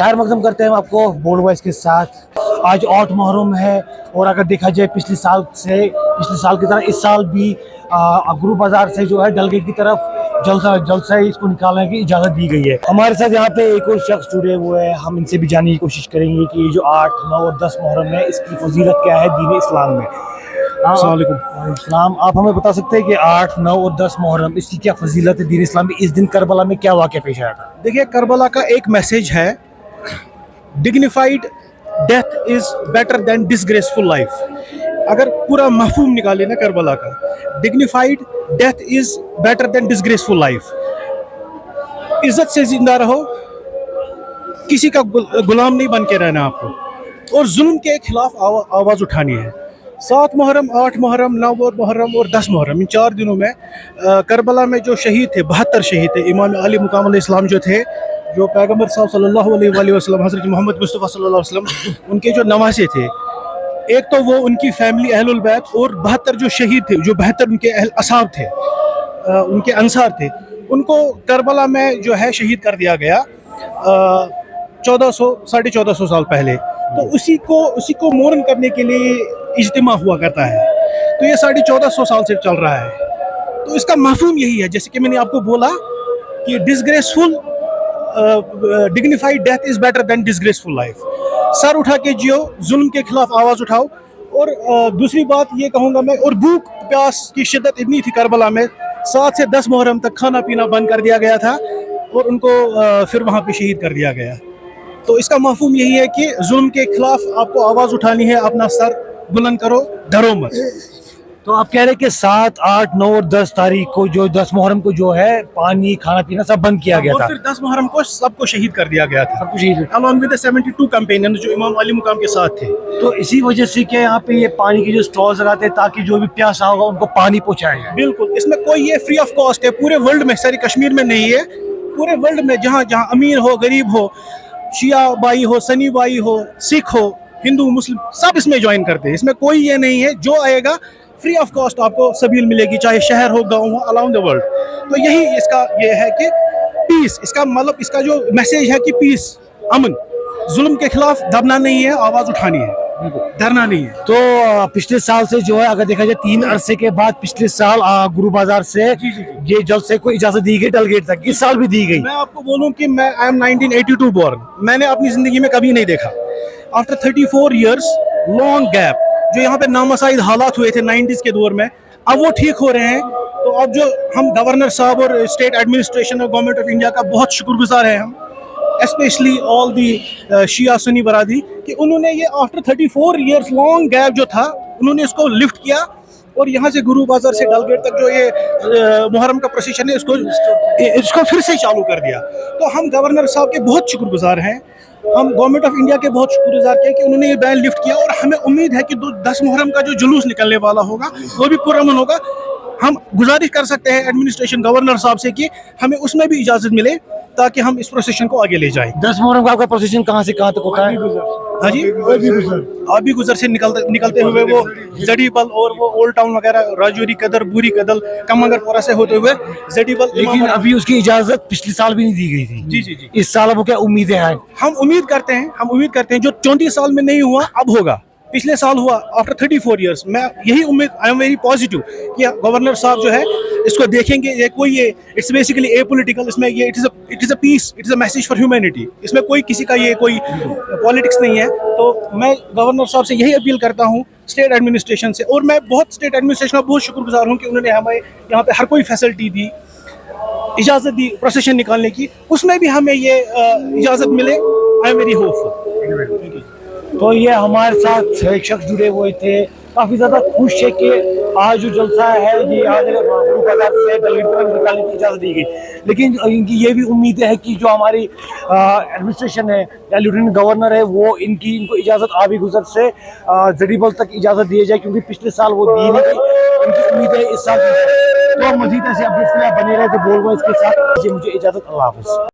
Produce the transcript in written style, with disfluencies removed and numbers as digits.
खैर मकदम करते हैं हम आपको बोर्ड वाइज के साथ। आज 8 मुहर्रम है और अगर देखा जाए पिछले साल की तरह इस साल भी गुरु बाजार से जो है डलगेट की तरफ जल्द से इसको निकालने की इजाज़त दी गई है। हमारे साथ यहाँ पे एक और शख्स जुड़े हुए हैं, हम इनसे भी जानने की कोशिश करेंगे कि ये जो 8, 9 और 10 मुहर्रम है इसकी फजीलत क्या है दीन इस्लाम में। अस्सलाम वालेकुम। आप हमें बता सकते हैं कि 8, 9 और 10 मुहर्रम इसकी क्या फजीलत है दीन इस्लाम में? इस दिन करबला में क्या वाक़या पेश आया था? देखिए, करबला का एक मैसेज है, dignified death is better than disgraceful life. अगर पूरा मफहूम निकाले ना करबला का, dignified death is better than disgraceful life. इज्जत से जिंदा रहो, किसी का गुलाम नहीं बन के रहना आपको, और जुल्म के खिलाफ आवाज़ उठानी है। 7 मुहर्रम, 8 मुहर्रम, 9 मुहर्रम और 10 मुहर्रम, इन 4 दिनों में करबला में जो शहीद थे, 72 शहीद थे। इमाम अली मुकाम अलैहिस्सलाम जो थे, जो पैगम्बर साहब सल्लल्लाहु अलैहि वसल्लम, हज़रत मोहम्मद मुस्तफ़ा सल्लल्लाहु अलैहि वसल्लम, उनके जो नवासे थे, एक तो वो उनकी फैमिली अहलुल बैत, और 72 जो शहीद थे, जो 72 उनके असाब थे, उनके अंसार थे, उनको करबला में जो है शहीद कर दिया गया 1400-1450 साल पहले। तो उसी को मोरन करने के लिए इज्तिमा हुआ करता है। तो ये 1450 साल से चल रहा है। तो इसका मफहूम यही है, जैसे कि मैंने आपको बोला कि disgraceful dignified death is better than disgraceful life. Sir उठा के जियो, जुल्म के खिलाफ आवाज़ उठाओ। और दूसरी बात ये कहूँगा मैं, और भूख प्यास की शिद्दत इतनी थी करबला में, 7 से 10 मुहर्रम तक खाना पीना बंद कर दिया गया था, और उनको फिर वहाँ पे शहीद कर दिया गया। तो इसका मफहूम यही है कि जुल्म के खिलाफ आपको आवाज़ उठानी है, अपना सर बुलंद करो, डरो मत। तो आप कह रहे हैं कि 7, 8, 9 और 10 तारीख को, जो 10 मुहर्रम को जो है पानी खाना पीना सब बंद किया गया था, और फिर 10 मुहर्रम को सबको शहीद कर दिया गया था, सब कुछ शहीद, अलॉन्ग विद 72 कंपेनियन जो इमाम अली मुकाम के साथ थे। तो इसी वजह से क्या यहाँ पे ये पानी की जो स्टॉल्स लगाते हैं ताकि जो भी प्यासा होगा उनको पानी पहुँचाया जाए? बिल्कुल, इसमें कोई ये फ्री ऑफ कॉस्ट है, पूरे वर्ल्ड में, सारी कश्मीर में नहीं है, पूरे वर्ल्ड में जहाँ जहाँ अमीर हो, गरीब हो, शिया भाई हो, सनी भाई हो, सिख हो, हिंदू मुस्लिम, सब इसमें ज्वाइन करते हैं। इसमें कोई ये नहीं है, जो आएगा फ्री ऑफ कॉस्ट आपको सबील मिलेगी, चाहे शहर हो, गांव हो, अराउंड द वर्ल्ड। तो यही इसका ये है कि पीस, इसका मतलब इसका जो मैसेज है कि पीस, अमन, जुल्म के खिलाफ दबना नहीं है, आवाज़ उठानी है, डरना नहीं है। तो पिछले साल से जो है अगर देखा जाए 3 अरसे के बाद पिछले साल गुरु बाजार से ये जल्द से कोई इजाजत दी गई डलगेट तक, इस साल भी दी गई। मैं आपको बोलूं कि मैं आई एम 1982 बोर्न, मैंने अपनी जिंदगी में कभी नहीं देखा। आफ्टर 34 इयर्स लॉन्ग गैप, जो यहाँ पे नामसाइद हालात हुए थे 90s के दौर में, अब वो ठीक हो रहे हैं। तो अब जो हम गवर्नर साहब और स्टेट एडमिनिस्ट्रेशन और गवर्नमेंट ऑफ इंडिया का बहुत शुक्रगुजार है हम, स्पेशली ऑल दी शिया सुन्नी बरादरी, कि उन्होंने ये आफ्टर 34 इयर्स लॉन्ग गैप जो था, उन्होंने इसको लिफ्ट किया, और यहाँ से गुरु बाजार से डलगेट तक जो ये मुहर्रम का प्रोसेशन है इसको फिर से चालू कर दिया। तो हम गवर्नर साहब के बहुत शुक्रगुजार हैं, हम गवर्नमेंट ऑफ इंडिया के बहुत शुक्रगुजार हैं कि उन्होंने ये बैन लिफ्ट किया। और हमें उम्मीद है कि 10 मुहर्रम का जो जुलूस निकलने वाला होगा वो भी पुरअमन होगा। हम गुजारिश कर सकते हैं एडमिनिस्ट्रेशन, गवर्नर साहब से कि हमें उसमें भी इजाज़त मिले ताकि हम इस प्रोसेशन को आगे ले जाएं। 10 मुहर्रम का आपका प्रोसेशन कहाँ से कहाँ तक होता है? हाँ जी, आबी गुजर से निकलते हुए वो जडीबल और वो ओल्ड टाउन वगैरह, राजौरी कदर, बूरी कदल, कमंगरपुरा से होते हुए जडीबल। लेकिन अभी उसकी इजाजत पिछले साल भी नहीं दी गई थी। जी जी जी, इस साल अब क्या उम्मीदें हैं? हम उम्मीद करते हैं जो 34 साल में नहीं हुआ अब होगा। पिछले साल हुआ आफ्टर 34 इयर्स। मैं यही उम्मीद, आई एम वेरी पॉजिटिव कि गवर्नर साहब जो है इसको देखेंगे। ये कोई ये इट्स बेसिकली ए पॉलिटिकल, इसमें ये it is a peace, it is a message for humanity. इसमें कोई किसी का ये कोई पॉलिटिक्स नहीं है। तो मैं गवर्नर साहब से यही अपील करता हूँ, स्टेट एडमिनिस्ट्रेशन से, और मैं बहुत स्टेट एडमिनिस्ट्रेशन का बहुत शुक्रगुजार हूँ कि उन्होंने हमें यहाँ पे हर कोई फैसिलिटी दी, इजाज़त दी प्रोसेशन निकालने की, उसमें भी हमें ये इजाज़त मिले। I am very hopeful. तो ये हमारे साथ एक शख्स जुड़े हुए थे, काफ़ी ज़्यादा खुश है कि आज जो जलसा है ये आज गुरु बाजार से डलगेट तक निकालने की इजाज़त दी गई। लेकिन इनकी ये भी उम्मीद है कि जो हमारी एडमिनिस्ट्रेशन है या लेफ्टिनेंट गवर्नर है वो इनको इजाज़त आबी गुजर से जडीबल तक इजाज़त दी जाए, क्योंकि पिछले साल वो दी नहीं थी। इनकी उम्मीद है इस साल। तो मज़ीद ऐसे अपडेट्स के लिए बने रहे थे बोल इसके साथ। मुझे इजाज़त, अल्लाह हाफ़िज़।